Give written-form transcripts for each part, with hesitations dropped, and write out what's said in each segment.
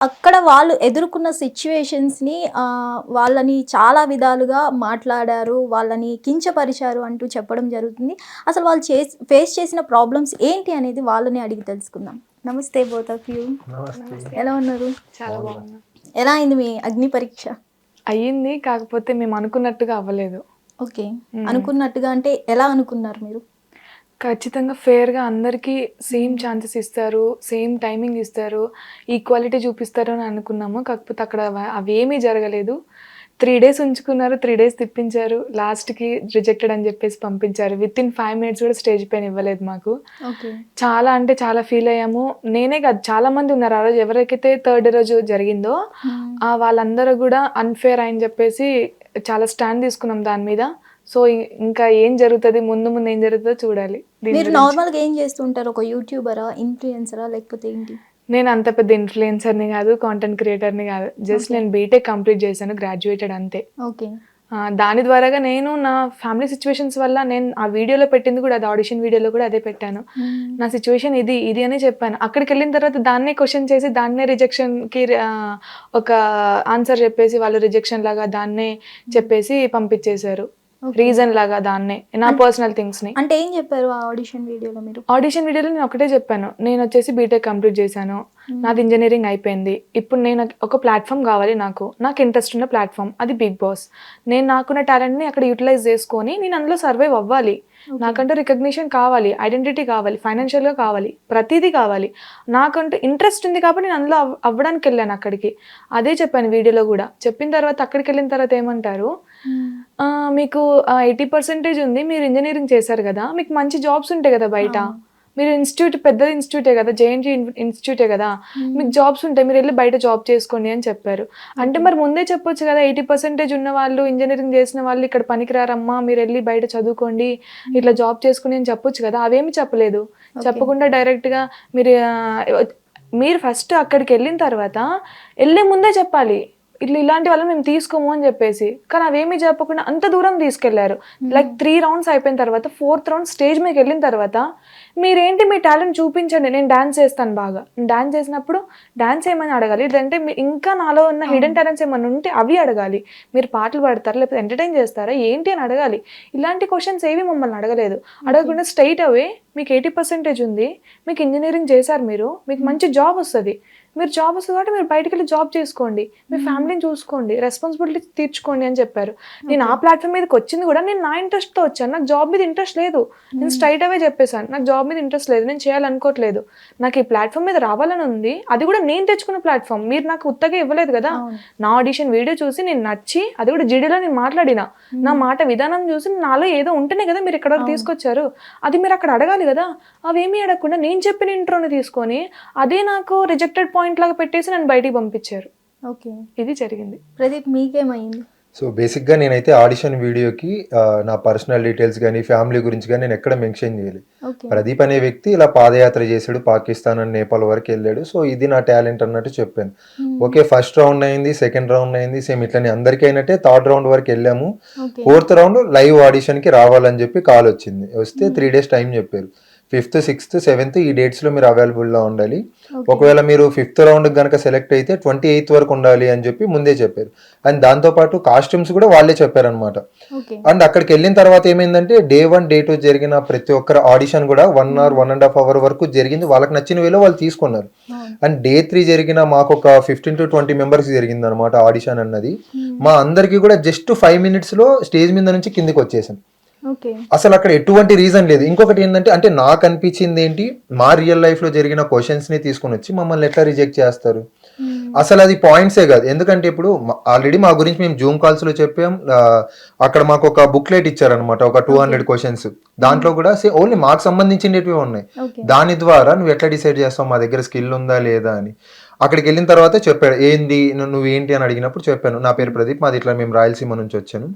అక్కడ వాళ్ళు ఎదుర్కొన్న సిట్యుయేషన్స్‌ని వాళ్ళని చాలా విధాలుగా మాట్లాడారు. వాళ్ళని కించపరిచారు అంటూ చెప్పడం జరుగుతుంది. అసలు వాళ్ళు ఫేస్ చేసిన ప్రాబ్లమ్స్ ఏంటి అనేది వాళ్ళని అడిగి తెలుసుకుందాం. నమస్తే బోత్ ఆఫ్ యూ. నమస్తే. ఎలా ఉన్నారు? చాలా బాగున్నా. ఎలా అయింది మీ అగ్ని పరీక్ష? అయ్యింది. కాకపోతే మేము అనుకున్నట్టుగా అవ్వలేదు. ఓకే. అనుకున్నట్టుగా అంటే ఎలా అనుకున్నారు మీరు? ఖచ్చితంగా ఫెయిర్‌గా అందరికీ సేమ్ ఛాన్సెస్ ఇస్తారు. సేమ్ టైమింగ్ ఇస్తారు. ఈక్వాలిటీ చూపిస్తారు అని అనుకున్నాము. కాకపోతే అక్కడ అవేమీ జరగలేదు. 3 డేస్ ఉంచుకున్నారు. 3 డేస్ తిప్పించారు. లాస్ట్‌కి రిజెక్టెడ్ అని చెప్పేసి పంపించారు. వితిన్ 5 మినిట్స్ కూడా స్టేజ్ పైన ఇవ్వలేదు మాకు. ఓకే. చాలా అంటే చాలా ఫీల్ అయ్యాము. నేనే కాదు చాలా మంది ఉన్నారు. ఆ రోజు ఎవరికైతే థర్డ్ రోజు జరిగిందో వాళ్ళందరూ కూడా అన్‌ఫెయిర్ అని చెప్పేసి చాలా స్టాండ్ తీసుకున్నాం దాని మీద. సో ఇంకా ఏం జరుగుతది, ముందు ఏం జరుగుతుందో చూడాలి. మీరు నార్మల్‌గా ఏం చేస్తుంటారు? ఒక యూట్యూబరా? ఇన్‌ఫ్లుయెన్సరా? లేకపోతే ఏంటి? నేను అంత పెద్ద ఇన్‌ఫ్లుయెన్సర్‌ని కాదు, కాంటెంట్ క్రియేటర్‌ని కాదు. జస్ట్ నేను బీటెక్ కంప్లీట్ చేశాను. గ్రాడ్యుయేటెడ్ అంతే. ఓకే. దాని ద్వారాగా నేను నా ఫ్యామిలీ సిచ్యువేషన్స్ వల్ల నేను ఆ వీడియోలో పెట్టింది కూడా, అది ఆడిషన్ వీడియోలో కూడా అదే పెట్టాను. నా సిచ్యువేషన్ ఇది అని చెప్పాను. అక్కడికి వెళ్ళిన తర్వాత దాన్నే క్వశ్చన్ చేసి దాన్నే రిజెక్షన్‌కి ఒక ఆన్సర్ చెప్పేసి వాళ్ళు రిజెక్షన్ లాగా దాన్నే చెప్పేసి పంపించేశారు. రీజన్ లాగా దాన్నే, నా పర్సనల్ థింగ్స్ని. అంటే ఏం చెప్పారు ఆ ఆడిషన్ వీడియోలో మీరు? ఆడిషన్ వీడియోలో నేను ఒకటే చెప్పాను, నేను వచ్చేసి బీటెక్ కంప్లీట్ చేశాను, నాది ఇంజనీరింగ్ అయిపోయింది. ఇప్పుడు నేను ఒక ప్లాట్ఫామ్ కావాలి, నాకు ఇంట్రెస్ట్ ఉన్న ప్లాట్ఫామ్, అది బిగ్ బాస్. నేను నాకున్న టాలెంట్ని అక్కడ యూటిలైజ్ చేసుకొని నేను అందులో సర్వైవ్ అవ్వాలి. నాకంటూ రికగ్నిషన్ కావాలి, ఐడెంటిటీ కావాలి, ఫైనాన్షియల్గా కావాలి, ప్రతిదీ కావాలి. నాకంటూ ఇంట్రెస్ట్ ఉంది కాబట్టి నేను అందులో అవ్వడానికి వెళ్ళాను అక్కడికి. అదే చెప్పాను వీడియోలో కూడా. చెప్పిన తర్వాత అక్కడికి వెళ్ళిన తర్వాత ఏమంటారు, మీకు 80% ఉంది, మీరు ఇంజనీరింగ్ చేశారు కదా, మీకు మంచి జాబ్స్ ఉంటాయి కదా బయట, మీరు ఇన్స్టిట్యూట్ పెద్ద ఇన్స్టిట్యూటే కదా, జేఎన్టీ ఇన్స్టిట్యూటే కదా, మీకు జాబ్స్ ఉంటాయి, మీరు వెళ్ళి బయట జాబ్ చేసుకోండి అని చెప్పారు. అంటే మరి ముందే చెప్పొచ్చు కదా, 80% ఉన్న వాళ్ళు, ఇంజనీరింగ్ చేసిన వాళ్ళు ఇక్కడ పనికిరారమ్మా, మీరు వెళ్ళి బయట చదువుకోండి, ఇట్లా జాబ్ చేసుకోండి అని చెప్పొచ్చు కదా. అవేమి చెప్పలేదు. చెప్పకుండా డైరెక్ట్గా మీరు ఫస్ట్ అక్కడికి వెళ్ళిన తర్వాత వెళ్ళే ముందే చెప్పాలి, ఇలాంటి వాళ్ళని మేము తీసుకోము అని చెప్పేసి. కానీ అవేమీ చెప్పకుండా అంత దూరం తీసుకెళ్లారు. లైక్ 3 రౌండ్స్ అయిపోయిన తర్వాత 4th రౌండ్ స్టేజ్ మీకు వెళ్ళిన తర్వాత మీరేంటి మీ టాలెంట్ చూపించండి, నేను డాన్స్ చేస్తాను బాగా, నేను డాన్స్ చేసినప్పుడు డాన్స్ ఏమని అడగాలి, లేదంటే ఇంకా నాలో ఉన్న హిడెన్ టాలెంట్స్ ఏమైనా ఉంటే అవి అడగాలి. మీరు పాటలు పాడతారా, లేకపోతే ఎంటర్టైన్ చేస్తారా, ఏంటి అని అడగాలి. ఇలాంటి క్వశ్చన్స్ ఏవి మమ్మల్ని అడగలేదు. అడగకుండా స్ట్రైట్ అవే, మీకు 80% ఉంది, మీకు ఇంజనీరింగ్ చేశారు, మీకు మంచి జాబ్ వస్తుంది, మీరు జాబ్ వస్తుంది కాబట్టి మీరు బయటకు వెళ్ళి జాబ్ చేసుకోండి, మీ ఫ్యామిలీని చూసుకోండి, రెస్పాన్సిబిలిటీ తీర్చుకోండి అని చెప్పారు. నేను ఆ ప్లాట్ఫామ్ మీదకి వచ్చింది కూడా నేను నా ఇంట్రెస్ట్తో వచ్చాను. నాకు జాబ్ మీద ఇంట్రెస్ట్ లేదు, నేను స్ట్రైట్ అవే చెప్పేశాను, నాకు జాబ్ మీద ఇంట్రెస్ట్ లేదు, నేను చేయాలనుకోవట్లేదు, నాకు ఈ ప్లాట్ఫామ్ మీద రావాలని ఉంది, అది కూడా నేను తెచ్చుకున్న ప్లాట్ఫామ్, మీరు నాకు ఉత్తగా ఇవ్వలేదు కదా. నా ఆడిషన్ వీడియో చూసి నేను నచ్చి, అది కూడా జీడీలో నేను మాట్లాడినా, నా మాట విధానం చూసి నాలో ఏదో ఉంటేనే కదా మీరు ఇక్కడ వరకు తీసుకొచ్చారు, అది మీరు అక్కడ అడగాలి కదా. అవేమీ అడగకుండా నేను చెప్పిన ఇంట్రోని తీసుకొని అదే నాకు రిజెక్టెడ్ పాయింట్ లాగా పెట్టేసి నన్ను బయటికి పంపించారు. ఓకే, ఇది జరిగింది. ప్రదీప్ మీకేమైంది? సో బేసిక్గా నేనైతే ఆడిషన్ వీడియోకి నా పర్సనల్ డీటెయిల్స్ కానీ ఫ్యామిలీ గురించి కానీ నేను ఎక్కడ మెన్షన్ చేయాలి. ప్రదీప్ అనే వ్యక్తి ఇలా పాదయాత్ర చేశాడు, పాకిస్తాన్ అని నేపాల్ వరకు వెళ్ళాడు, సో ఇది నా టాలెంట్ అన్నట్టు చెప్పాను. ఓకే, ఫస్ట్ రౌండ్ అయింది, సెకండ్ రౌండ్ అయింది, సేమ్ ఇట్లనే అందరికీ అయినట్టే 3rd రౌండ్ వరకు వెళ్ళాము. 4th రౌండ్ లైవ్ ఆడిషన్కి రావాలని చెప్పి కాల్ వచ్చింది. వస్తే 3 డేస్ టైం చెప్పారు. 5th, 6th, 7th ఈ డేట్స్లో మీరు అవైలబుల్లో ఉండాలి. ఒకవేళ మీరు 5th రౌండ్ కనుక సెలెక్ట్ అయితే 28th వరకు ఉండాలి అని చెప్పి ముందే చెప్పారు. అండ్ దాంతోపాటు కాస్ట్యూమ్స్ కూడా వాళ్ళే చెప్పారనమాట. అండ్ అక్కడికి వెళ్ళిన తర్వాత ఏమైందంటే Day 1, Day 2 జరిగిన ప్రతి ఒక్కరు ఆడిషన్ కూడా 1 hour, 1.5 hour వరకు జరిగింది. వాళ్ళకి నచ్చిన వేలో వాళ్ళు తీసుకున్నారు. అండ్ Day 3 జరిగిన మాకు ఒక 15 to 20 మెంబర్స్ జరిగింది అనమాట ఆడిషన్ అన్నది. మా అందరికీ కూడా జస్ట్ 5 minutesలో స్టేజ్ మీద నుంచి కిందికి వచ్చేసాం. అసలు అక్కడ ఎటువంటి రీజన్ లేదు. ఇంకొకటి ఏంటంటే, అంటే నాకు అనిపించింది ఏంటి, మా రియల్ లైఫ్ లో జరిగిన క్వశ్చన్స్ ని తీసుకుని వచ్చి మమ్మల్ని ఎట్లా రిజెక్ట్ చేస్తారు, అసలు అది పాయింట్సే కాదు. ఎందుకంటే ఇప్పుడు ఆల్రెడీ మా గురించి మేము జూమ్ కాల్స్ లో చెప్పాం. అక్కడ మాకు ఒక బుక్లెట్ ఇచ్చారనమాట, ఒక 200 క్వశ్చన్స్. దాంట్లో కూడా ఓన్లీ మాకు సంబంధించినవి ఉన్నాయి. దాని ద్వారా నువ్వు ఎట్లా డిసైడ్ చేస్తావు మా దగ్గర స్కిల్ ఉందా లేదా అని. అక్కడికి వెళ్ళిన తర్వాత చెప్పాడు, ఏంది నువ్వు ఏంటి అని అడిగినప్పుడు చెప్పాను, నా పేరు ప్రదీప్, మాది ఇట్లా మేము రాయలసీమ నుంచి వచ్చాను,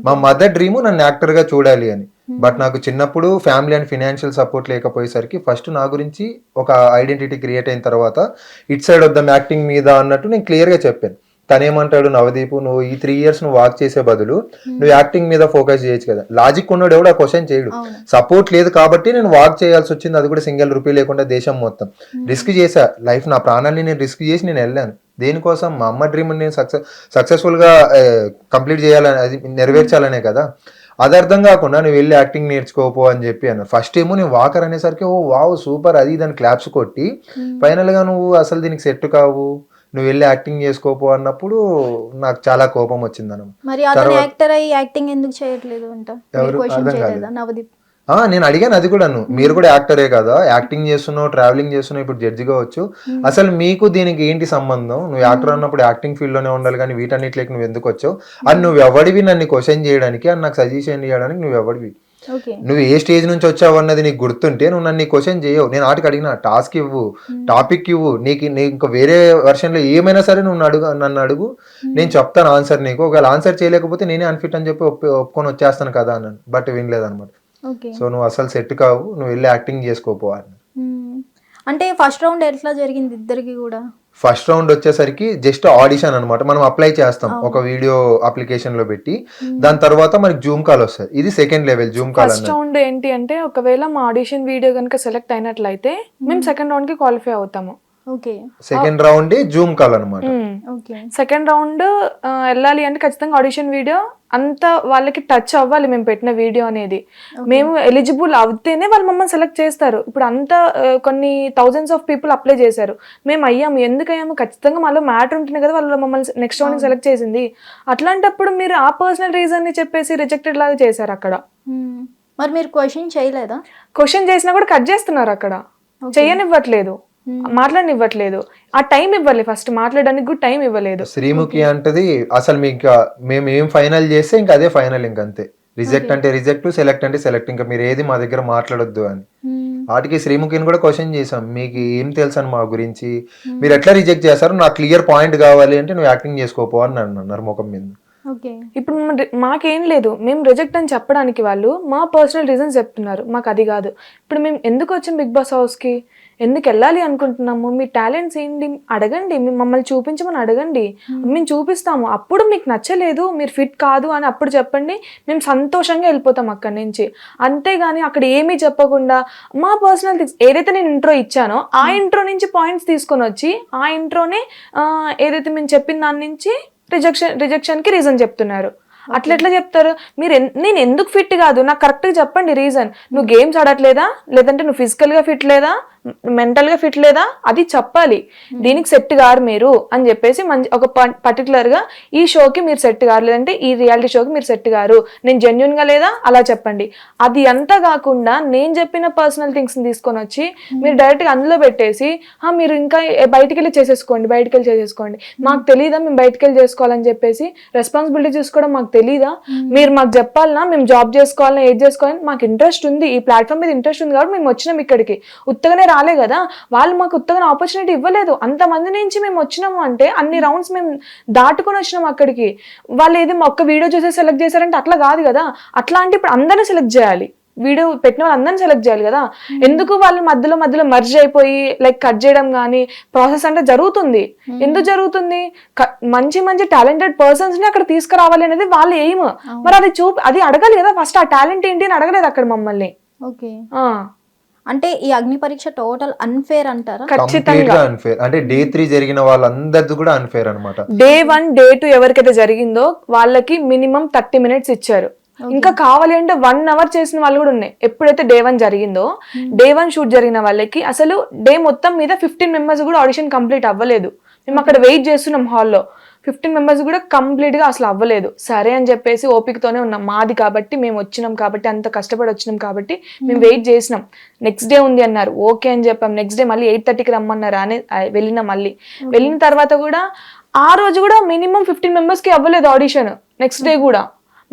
మా మదర్ డ్రీమ్ నన్ను యాక్టర్గా చూడాలి అని. బట్ నాకు చిన్నప్పుడు ఫ్యామిలీ అండ్ ఫినాన్షియల్ సపోర్ట్ లేకపోయేసరికి ఫస్ట్ నా గురించి ఒక ఐడెంటిటీ క్రియేట్ అయిన తర్వాత ఇట్ సైడ్ వద్దాం యాక్టింగ్ మీద అన్నట్టు నేను క్లియర్గా చెప్పాను. తనేమంటాడు, నవదీప్ నువ్వు ఈ 3 years నువ్వు వాక్ చేసే బదులు నువ్వు యాక్టింగ్ మీద ఫోకస్ చేయొచ్చు కదా. లాజిక్ ఉన్నాడు ఎవడు ఆ క్వశ్చన్ చేయడు. సపోర్ట్ లేదు కాబట్టి నేను వాక్ చేయాల్సి వచ్చింది, అది కూడా సింగిల్ రూపీ లేకుండా దేశం మొత్తం రిస్క్ చేశా. లైఫ్ నా ప్రాణాన్ని నేను రిస్క్ చేసి నేను వెళ్ళాను. దేనికోసం మా అమ్మ డ్రీమ్ నేను సక్సెస్ఫుల్గా కంప్లీట్ చేయాలని, అది నెరవేర్చాలనే కదా. అది అర్థం కాకుండా నువ్వు వెళ్ళి యాక్టింగ్ నేర్చుకోపో అని చెప్పి అన్నారు. ఫస్ట్ ఏమో నేను వాకర్ అనేసరికి ఓ వావ్ సూపర్ అది దాని క్లాప్స్ కొట్టి, ఫైనల్గా నువ్వు అసలు దీనికి సెట్ కావు, నువ్వు వెళ్ళి యాక్టింగ్ చేసుకోపో అన్నప్పుడు నాకు చాలా కోపం వచ్చింది అన్న. మరి అతను యాక్టర్ అయ్యి యాక్టింగ్ ఎందుకు చేయట్లేదు అంట? క్వశ్చన్ చేయలేదా నవదీప్? నేను అడిగాను అది కూడా, మీరు కూడా యాక్టరే కదా, యాక్టింగ్ చేస్తున్నావు, ట్రావెలింగ్ చేస్తున్నావు, ఇప్పుడు జడ్జి కావచ్చు, అసలు మీకు దీనికి ఏంటి సంబంధం? నువ్వు యాక్టర్ అన్నప్పుడు యాక్టింగ్ ఫీల్డ్ లోనే ఉండాలి కానీ వీటన్నిటికి నువ్వు ఎందుకు వచ్చావు అని నువ్వు ఎవడివి నన్ను క్వశ్చన్ చేయడానికి అని నాకు సజెషన్ చేయడానికి నువ్వు ఎవడివి? నువ్వు ఏ స్టేజ్ నుంచి వచ్చావు అన్నది నీకు గుర్తుంటే నువ్వు నన్ను క్వశ్చన్ చేయవు. నేను ఆటికి అడిగిన టాస్క్ ఇవ్వు, టాపిక్ ఇవ్వు, నీకు ఇంకా వేరే వర్షన్ లో ఏమైనా సరే నువ్వు నన్ను అడుగు, నేను చెప్తాను ఆన్సర్ నీకు. ఒకవేళ ఆన్సర్ చేయలేకపోతే నేనే అన్ఫిట్ అని చెప్పి ఒప్పుకొని వచ్చేస్తాను కదా అన్నాను. బట్ వినలేదన్నమాట. సో నువ్వు అసలు సెట్ కావు, నువ్వు వెళ్ళి యాక్టింగ్ చేసుకోపోవాలి. అంటే ఫస్ట్ రౌండ్ ఎట్లా జరిగింది ఇద్దరికి కూడా? ఫస్ట్ రౌండ్ వచ్చేసరికి జస్ట్ ఆడిషన్ అనమాట. మనం అప్లై చేస్తాం ఒక వీడియో అప్లికేషన్ లో పెట్టి, దాని తర్వాత మనకి జూమ్ కాల్ వస్తుంది. ఇది second level Zoom call. First round ఏంటి అంటే, ఒకవేళ మా ఆడిషన్ వీడియో కనుక సెలెక్ట్ అయినట్లయితే మేము సెకండ్ రౌండ్ కి క్వాలిఫై అవుతాము. సెకండ్ రౌండ్ జూమ్ కాల్ అనమాట. సెకండ్ రౌండ్ వెళ్ళాలి అంటే ఖచ్చితంగా ఆడిషన్ వీడియో అంత వాళ్ళకి టచ్ అవ్వాలి మేము పెట్టిన వీడియో అనేది. మేము ఎలిజిబుల్ అవుతేనే వాళ్ళు మమ్మల్ని సెలెక్ట్ చేస్తారు. ఇప్పుడు అంత కొన్ని థౌజండ్స్ ఆఫ్ పీపుల్ అప్లై చేశారు, మేము అయ్యాము. ఎందుకు అయ్యాము? ఖచ్చితంగా మాలో మ్యాటర్ ఉంటుంది కదా వాళ్ళు మమ్మల్ని నెక్స్ట్ రౌండ్ సెలెక్ట్ చేసింది. అట్లాంటప్పుడు మీరు ఆ పర్సనల్ రీజన్ ని చెప్పేసి రిజెక్టెడ్ లాగా చేశారు అక్కడ. మరి మీరు క్వశ్చన్ చేయలేదా? క్వశ్చన్ చేసినా కూడా కట్ చేస్తున్నారు అక్కడ, చేయనివ్వట్లేదు, మాట్లాడనివ్వట్లేదు. ఆ టైం ఇవ్వాలి, ఫస్ట్ మాట్లాడడానికి కూడా టైం ఇవ్వలేదు. శ్రీముఖి అంటది అసలు మీకు మేము ఏం ఫైనల్ చేస్తే ఇంకా అదే ఫైనల్, ఇంకంతే. రిజెక్ట్ అంటే రిజెక్ట్, సెలెక్ట్ అంటే సెలెక్ట్, ఇంకా మీరు ఏది మా దగ్గర మాట్లాడొద్దు అని. వాటికి శ్రీముఖిని కూడా క్వశ్చన్ చేసాం, మీకు ఏం తెలుసు అని మా గురించి, మీరు ఎట్లా రిజెక్ట్ చేస్తారు, నాకు క్లియర్ పాయింట్ కావాలి అంటే నువ్వు యాక్టింగ్ చేసుకోపో అని అన్నారు ముఖం మీద. ఇప్పుడు మాకేం లేదు, మేము రిజెక్ట్ అని చెప్పడానికి వాళ్ళు మా పర్సనల్ రీజన్స్ చెప్తున్నారు, మాకు అది కాదు. ఇప్పుడు మేము ఎందుకు వచ్చాం బిగ్ బాస్ హౌస్ కి, ఎందుకు వెళ్ళాలి అనుకుంటున్నాము, మీ టాలెంట్స్ ఏంటి అడగండి, మమ్మల్ని చూపించమని అడగండి, మేము చూపిస్తాము. అప్పుడు మీకు నచ్చలేదు, మీరు ఫిట్ కాదు అని అప్పుడు చెప్పండి, మేము సంతోషంగా వెళ్ళిపోతాం అక్కడి నుంచి. అంతేగాని అక్కడ ఏమీ చెప్పకుండా మా పర్సనల్ థింగ్స్ ఏదైతే నేను ఇంట్రో ఇచ్చానో ఆ ఇంట్రో నుంచి పాయింట్స్ తీసుకొని వచ్చి ఆ ఇంట్రోనే ఏదైతే మేము చెప్పిన దాని నుంచి రిజెక్షన్కి రీజన్ చెప్తున్నారు. అట్లా ఎట్లా చెప్తారు? మీరు నేను ఎందుకు ఫిట్ కాదు నాకు కరెక్ట్గా చెప్పండి రీజన్. నువ్వు గేమ్స్ ఆడట్లేదా, లేదంటే నువ్వు ఫిజికల్గా ఫిట్ లేదా, మెంటల్గా ఫిట్ లేదా, అది చెప్పాలి. దీనికి సెట్ కారు మీరు అని చెప్పేసి మంచి ఒక పర్టికులర్గా ఈ షోకి మీరు సెట్ కారు, లేదంటే ఈ రియాలిటీ షోకి మీరు సెట్ కారు, నేను జెన్యున్గా లేదా అలా చెప్పండి. అది అంతా కాకుండా నేను చెప్పిన పర్సనల్ థింగ్స్ని తీసుకొని వచ్చి మీరు డైరెక్ట్గా అందులో పెట్టేసి మీరు ఇంకా బయటికి వెళ్ళి చేసేసుకోండి, మాకు తెలీదా మేము బయటికి వెళ్ళి చేసుకోవాలని చెప్పేసి రెస్పాన్సిబిలిటీ చూసుకోవడం మాకు తెలీదా? మీరు మాకు చెప్పాలన్నా మేము జాబ్ చేసుకోవాలన్నా ఏది చేసుకోవాలని మాకు ఇంట్రెస్ట్ ఉంది, ఈ ప్లాట్ఫామ్ మీద ఇంట్రెస్ట్ ఉంది కాబట్టి మేము వచ్చినాం ఇక్కడికి. ఉత్తగానే రాలే కదా, వాళ్ళు మాకు ఉత్తగా ఆపర్చునిటీ ఇవ్వలేదు. అంతమంది నుంచి మేము వచ్చినాము అంటే అన్ని రౌండ్స్ మేము దాటుకొని వచ్చినాము అక్కడికి. వాళ్ళు ఏది ఒక్క వీడియో చూసి సెలెక్ట్ చేశారంటే అట్లా కాదు కదా. అట్లాంటి ఇప్పుడు అందరినీ సెలెక్ట్ చేయాలి, వీడియో పెట్టిన వాళ్ళు అందరినీ సెలెక్ట్ చేయాలి కదా. ఎందుకు వాళ్ళు మధ్యలో మర్జ్ అయిపోయి లైక్ కట్ చేయడం కానీ ప్రాసెస్ అంటే జరుగుతుంది. ఎందుకు జరుగుతుంది? మంచి టాలెంటెడ్ పర్సన్స్ ని అక్కడ తీసుకురావాలి అనేది వాళ్ళ ఎయిమ్. మరి అది అడగాలి కదా ఫస్ట్, ఆ టాలెంట్ ఏంటి అని అడగలేదు అక్కడ మమ్మల్ని. అంటే ఈ అగ్ని పరీక్ష టోటల్ అన్ఫేర్ అంటారా? ఖచ్చితంగా అన్ఫేర్. అంటే డే 3 జరిగిన వాళ్ళందరిది కూడా అన్ఫేర్ అన్నమాట. డే 1 డే 2 ఎవరికైతే జరిగిందో వాళ్ళకి మినిమం 30 minutes ఇచ్చారు. ఇంకా కావాలి అంటే 1 hour చేసిన వాళ్ళు కూడా ఉన్నాయి. ఎప్పుడైతే డే 1 జరిగిందో డే 1 షూట్ జరిగిన వాళ్ళకి అసలు డే మొత్తం మీద 15 members కూడా ఆడిషన్ కంప్లీట్ అవ్వలేదు. మేము అక్కడ వెయిట్ చేస్తున్నాం హాల్లో, 15 members కూడా కంప్లీట్ గా అసలు అవ్వలేదు. సరే అని చెప్పేసి ఓపికతోనే ఉన్నాం, మాది కాబట్టి మేము వచ్చినాం కాబట్టి అంత కష్టపడి వచ్చినాం కాబట్టి మేము వెయిట్ చేసినాం. నెక్స్ట్ డే ఉంది అన్నారు, ఓకే అని చెప్పాం. నెక్స్ట్ డే మళ్ళీ 8:30కి రమ్మన్నారు అని వెళ్ళిన. మళ్ళీ వెళ్ళిన తర్వాత కూడా ఆ రోజు కూడా మినిమం 15 members కి అవ్వలేదు ఆడిషన్. నెక్స్ట్ డే కూడా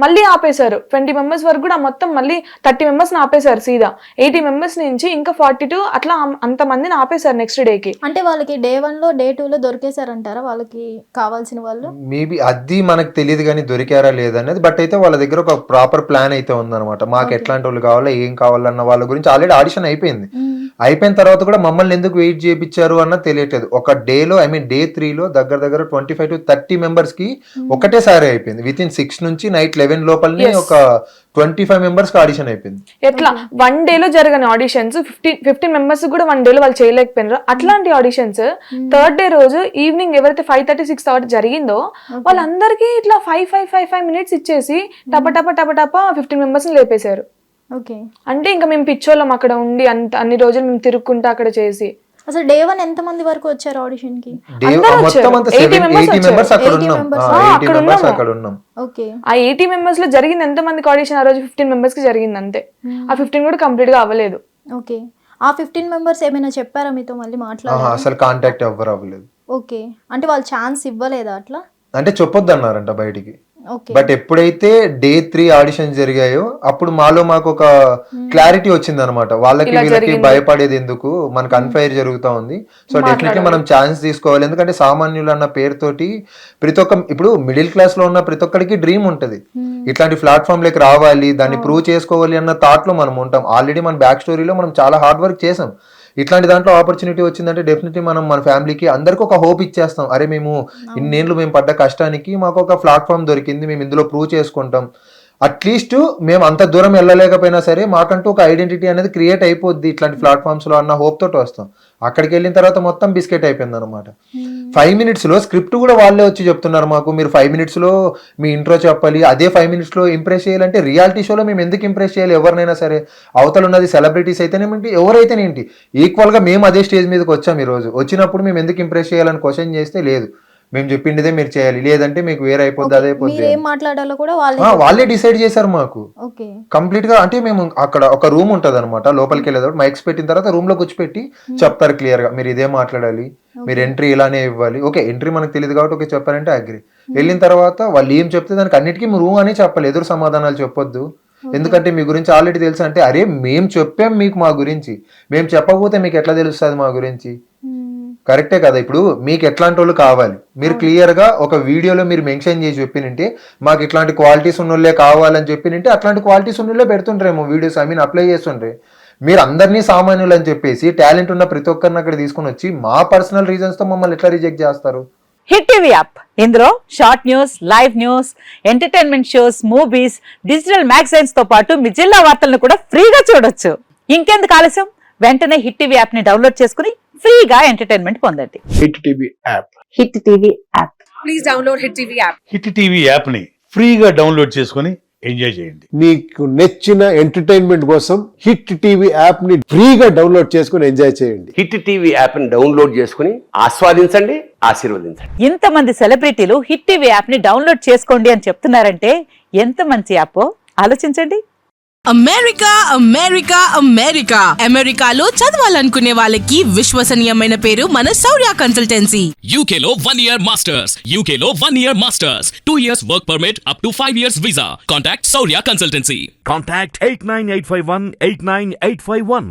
మళ్ళీ ఆపేశారు. 20 members వరకు కూడా మొత్తం మళ్ళీ 30 members ఆపేశారు సీదా. 80 members నుంచి ఇంకా 42 అట్లా అంతమందిని ఆపేశారు నెక్స్ట్ డేకి. అంటే వాళ్ళకి డే 1 లో డే 2 లో దొరికేశారంటారా వాళ్ళకి కావాల్సిన వాళ్ళు? మేబీ అది మనకు తెలియదు కానీ దొరికారా లేదనేది. బట్ అయితే వాళ్ళ దగ్గర ఒక ప్రాపర్ ప్లాన్ అయితే ఉందన్నమాట. మాకు ఎట్లాంటి వాళ్ళు కావాలా, ఏం కావాలన్న వాళ్ళ గురించి ఆల్రెడీ ఆడిషన్ అయిపోయింది. అయిపోయిన తర్వాత కూడా మమ్మల్ని ఎందుకు వెయిట్ చేయించారు అన్న తెలియట్లేదు. ఒక డేలో డే 3లో దగ్గర 25 to 30 మెంబర్స్ కి ఒకటేసారి అయిపోయింది. విత్ ఇన్ 6 నుంచి నైట్ 11 లోపలనే ఒక 25 మెంబర్స్ కి ఆడిషన్ అయిపోయింది. ఎట్లా 1 డేలో జరగని ఆడిషన్స్ 15 మెంబర్స్ కూడా 1 డేలో వాళ్ళు చేయలేకపోయినారు. అట్లాంటి ఆడిషన్స్ థర్డ్ డే రోజు ఈవినింగ్ ఎవరైతే 5:30-6 జరిగిందో వాళ్ళందరికీ ఇట్లా 5 minutes ఇచ్చేసి టప 15 మెంబర్స్ ని లేపేశారు. ఓకే, అంటే ఇంకా మేము పిచ్చోళ్ళం అక్కడ ఉండి అన్ని రోజులు మేము తిరుక్కుంటా అక్కడ చేసి. అసలు డే 1 ఎంత మంది వరకు వచ్చారు ఆడిషన్ కి? మొత్తం అంతా 80 members అక్కడ ఉన్నాం. ఓకే, ఆ 80 మెంబర్స్ లో జరిగింది ఎంత మందికి ఆడిషన్? ఆ రోజు 15 మెంబర్స్ కి జరిగింది అంతే. ఆ 15 కూడా కంప్లీట్ గా అవ్వలేదు. ఓకే, ఆ 15 మెంబర్స్ ఏమైనా చెప్పారా మీతో? మళ్ళీ మాట్లాడారా? అసలు కాంటాక్ట్ ఎవ్వరు అవ్వలేదు. ఓకే, అంటే వాళ్ళు ఛాన్స్ ఇవ్వలేదా అట్లా? అంటే చెప్పొద్దు అన్నారంట బయటికి. ఓకే, బట్ ఎప్పుడైతే డే 3 ఆడిషన్ జరిగాయో అప్పుడు మాకు ఒక క్లారిటీ వచ్చింది అనమాట. వాళ్ళకి వీళ్ళకి భయపడేది ఎందుకు, మనకు అన్ఫైర్ జరుగుతా ఉంది. సో డెఫినెట్లీ మనం ఛాన్స్ తీసుకోవాలి. ఎందుకంటే సామాన్యులు అన్న పేరుతోటి ఇప్పుడు మిడిల్ క్లాస్ లో ఉన్న ప్రతి ఒక్కరికి డ్రీమ్ ఉంటది, ఇట్లాంటి ప్లాట్ఫామ్ లకి రావాలి, దాన్ని ప్రూవ్ చేసుకోవాలి అన్న థాట్ లో మనం ఉంటాం. ఆల్రెడీ మన బ్యాక్ స్టోరీలో మనం చాలా హార్డ్ వర్క్ చేసాం. ఇట్లాంటి దాంట్లో ఆపర్చునిటీ వచ్చిందంటే డెఫినెట్లీ మనం మన ఫ్యామిలీకి అందరికి ఒక హోప్ ఇచ్చేస్తాం. అరే మేము ఇన్నేళ్ళు మేము పడ్డ కష్టానికి మాకు ఒక ప్లాట్ఫామ్ దొరికింది, మేము ఇందులో ప్రూవ్ చేసుకుంటాం. అట్లీస్ట్ మేము అంత దూరం వెళ్ళలేకపోయినా సరే మాకంటూ ఒక ఐడెంటిటీ అనేది క్రియేట్ అయిపోద్ది ఇట్లాంటి ప్లాట్ఫామ్స్ లో అన్న హోప్ తోటి వస్తాం. అక్కడికి వెళ్ళిన తర్వాత మొత్తం బిస్కెట్ అయిపోయింది అనమాట. 5 minutes లో స్క్రిప్ట్ కూడా వాళ్ళే వచ్చి చెప్తున్నారు మాకు, మీరు 5 minutes లో మీ ఇంట్రో చెప్పాలి. అదే 5 minutes లో ఇంప్రెస్ చేయాలంటే రియాలిటీ షోలో మేము ఎందుకు ఇంప్రెస్ చేయాలి ఎవరినైనా సరే? అవతల ఉన్నది సెలబ్రిటీస్ అయితేనేమిటి ఎవరైతేనేంటి ఈక్వల్ గా మేము అదే స్టేజ్ మీదకి వచ్చాం. ఈ రోజు వచ్చినప్పుడు మేము ఎందుకు ఇంప్రెస్ చేయాలని క్వశ్చన్ చేస్తే లేదు, మేము చెప్పిండిదే మీరు చేయాలి, లేదంటే మీకు వేరే అయిపోద్ది అదే అయిపోద్ది. ఏం మాట్లాడాలో కూడా వాళ్ళే డిసైడ్ చేశారు మాకు ఓకే, కంప్లీట్ గా. అంటే మేము అక్కడ ఒక రూమ్ ఉంటది అనమాట, లోపలికి వెళ్ళేటప్పుడు మైక్స్ పెట్టిన తర్వాత రూమ్ లో కూర్చోపెట్టి చెప్తారు క్లియర్ గా, మీరు ఇదే మాట్లాడాలి, మీరు ఎంట్రీ ఇలానే ఇవ్వాలి. ఓకే, ఎంట్రీ మనకు తెలియదు కాబట్టి ఓకే చెప్పారంటే అగ్రి. వెళ్ళిన తర్వాత వాళ్ళు ఏం చెప్తే దానికి అన్నిటికీ రూమ్ అని చెప్పాలి, ఎదురు సమాధానాలు చెప్పొద్దు. ఎందుకంటే మీ గురించి ఆల్రెడీ తెలుసు అంటే, అరే మేము చెప్పాం మీకు మా గురించి, మేము చెప్పకపోతే మీకు ఎట్లా తెలుస్తుంది మా గురించి? కరెక్టే కదా. ఇప్పుడు మీకు ఎట్లాంటి వాళ్ళు కావాలి, మీరు క్లియర్ గా ఒక వీడియోలో మీరు మెన్షన్ చేసి చెప్పినంటే మాకు ఇట్లాంటి క్వాలిటీస్ ఉన్నోళ్ళే కావాలని చెప్పినంటే అట్లాంటి క్వాలిటీస్ ఉన్నోళ్ళే పెడుతుంటారేమో వీడియోస్, అప్లై చేస్తుండ్రే. మీరు అందరినీ సామాన్యులు అని చెప్పేసి టాలెంట్ ఉన్న ప్రతి ఒక్కరిని అక్కడ తీసుకుని వచ్చి మా పర్సనల్ రీజన్స్ తో మమ్మల్ని ఎట్లా రిజెక్ట్ చేస్తారు? హిట్ టీవీ యాప్, ఇందులో short news, live news, entertainment shows, movies, digital magazines తో పాటు మీ జిల్లా వార్తలను కూడా ఫ్రీగా చూడొచ్చు. ఇంకెందుకు ఆలస్యం, వెంటనే హిట్ టీవీ యాప్ ని డౌన్లోడ్ చేసుకుని ఫ్రీగా ఎంటర్టైన్మెంట్ పొందండి. Hit TV app, hit TV app, please download hit TV app. Hit TV app ని ఫ్రీగా డౌన్లోడ్ చేసుకొని ఎంజాయ్ చేయండి. మీకు నచ్చిన ఎంటర్టైన్మెంట్ కోసం హిట్ టీవీ యాప్ ని ఫ్రీగా డౌన్లోడ్ చేసుకుని ఎంజాయ్ చేయండి. హిట్ టీవీ యాప్ ని డౌన్లోడ్ చేసుకుని ఆస్వాదించండి, ఆశీర్వదించండి. ఇంతమంది సెలబ్రిటీలు హిట్ టీవీ యాప్ ని డౌన్లోడ్ చేసుకోండి అని చెప్తున్నారంటే ఎంత మంచి యాప్ ఆలోచించండి. అమెరికా అమెరికా అమెరికా అమెరికాలో చదవాలనుకునే వాళ్ళకి విశ్వసనీయమైన పేరు మన శౌర్య కన్సల్టెన్సీ. UK లో 1 year masters, UK లో 1 year masters, 2 years work permit up to 5 years visa. Contact Saurya Consultancy. Contact 89851 89851.